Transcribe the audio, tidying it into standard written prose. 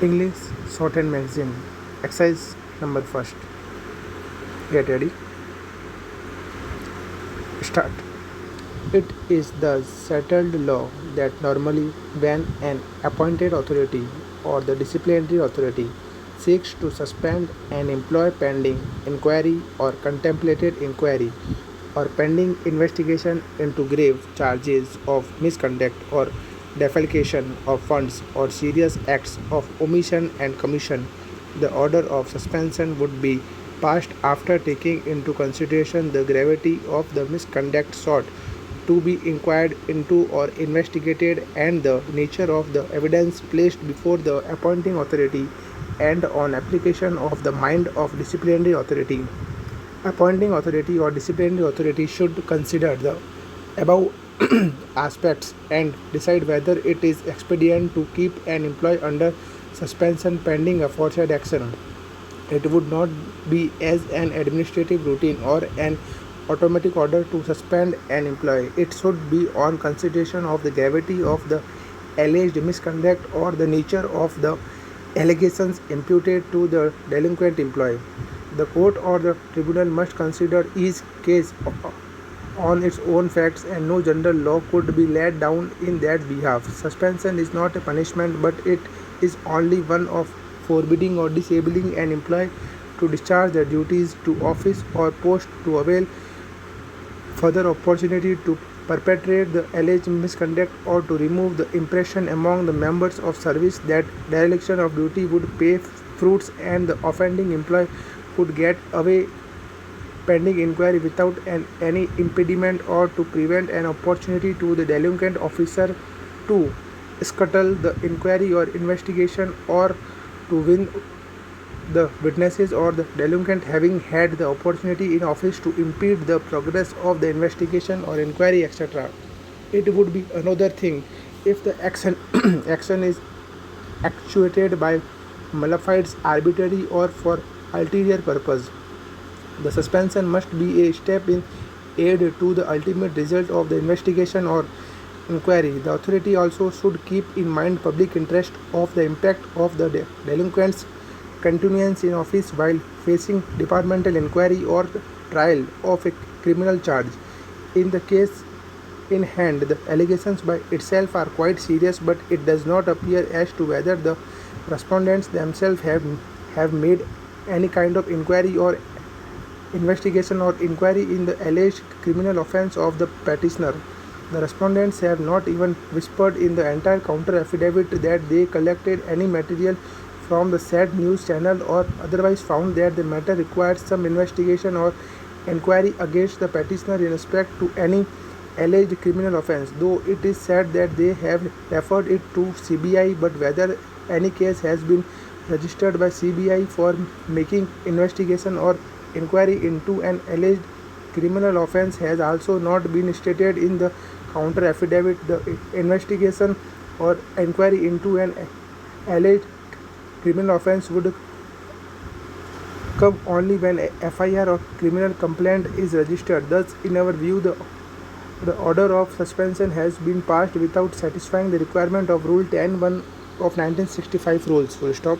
English Shorthand Magazine, exercise number first. Get ready. Start. It is the settled law that normally, when an appointed authority or the disciplinary authority seeks to suspend an employee pending inquiry or contemplated inquiry or pending investigation into grave charges of misconduct or defalcation of funds or serious acts of omission and commission, the order of suspension would be passed after taking into consideration the gravity of the misconduct sought to be inquired into or investigated and the nature of the evidence placed before the appointing authority and on application of the mind of disciplinary authority. Appointing authority or disciplinary authority should consider the above aspects and decide whether it is expedient to keep an employee under suspension pending aforesaid action. It would not be as an administrative routine or an automatic order to suspend an employee. It should be on consideration of the gravity of the alleged misconduct or the nature of the allegations imputed to the delinquent employee. The court or the tribunal must consider each case on its own facts and no general law could be laid down in that behalf. Suspension is not a punishment, but it is only one of forbidding or disabling an employee to discharge their duties to office or post to avail further opportunity to perpetrate the alleged misconduct or to remove the impression among the members of service that dereliction of duty would pay fruits and the offending employee could get away pending inquiry without any impediment or to prevent an opportunity to the delinquent officer to scuttle the inquiry or investigation or to win the witnesses or the delinquent having had the opportunity in office to impede the progress of the investigation or inquiry, etc. It would be another thing if the action is actuated by malefides arbitrary or for ulterior purpose. The suspension must be a step in aid to the ultimate result of the investigation or inquiry. The authority also should keep in mind public interest of the impact of the delinquent's continuance in office while facing departmental inquiry or trial of a criminal charge. In the case in hand, the allegations by itself are quite serious, but it does not appear as to whether the respondents themselves have made any kind of inquiry or investigation or inquiry in the alleged criminal offence of the petitioner. The respondents have not even whispered in the entire counter affidavit that they collected any material from the said news channel or otherwise found that the matter requires some investigation or inquiry against the petitioner in respect to any alleged criminal offence, though it is said that they have referred it to CBI, but whether any case has been registered by CBI for making investigation or inquiry into an alleged criminal offence has also not been stated in the counter affidavit. The investigation or inquiry into an alleged criminal offence would come only when a FIR or criminal complaint is registered. Thus, in our view, the order of suspension has been passed without satisfying the requirement of Rule 10(1) of 1965 rules. Full stop.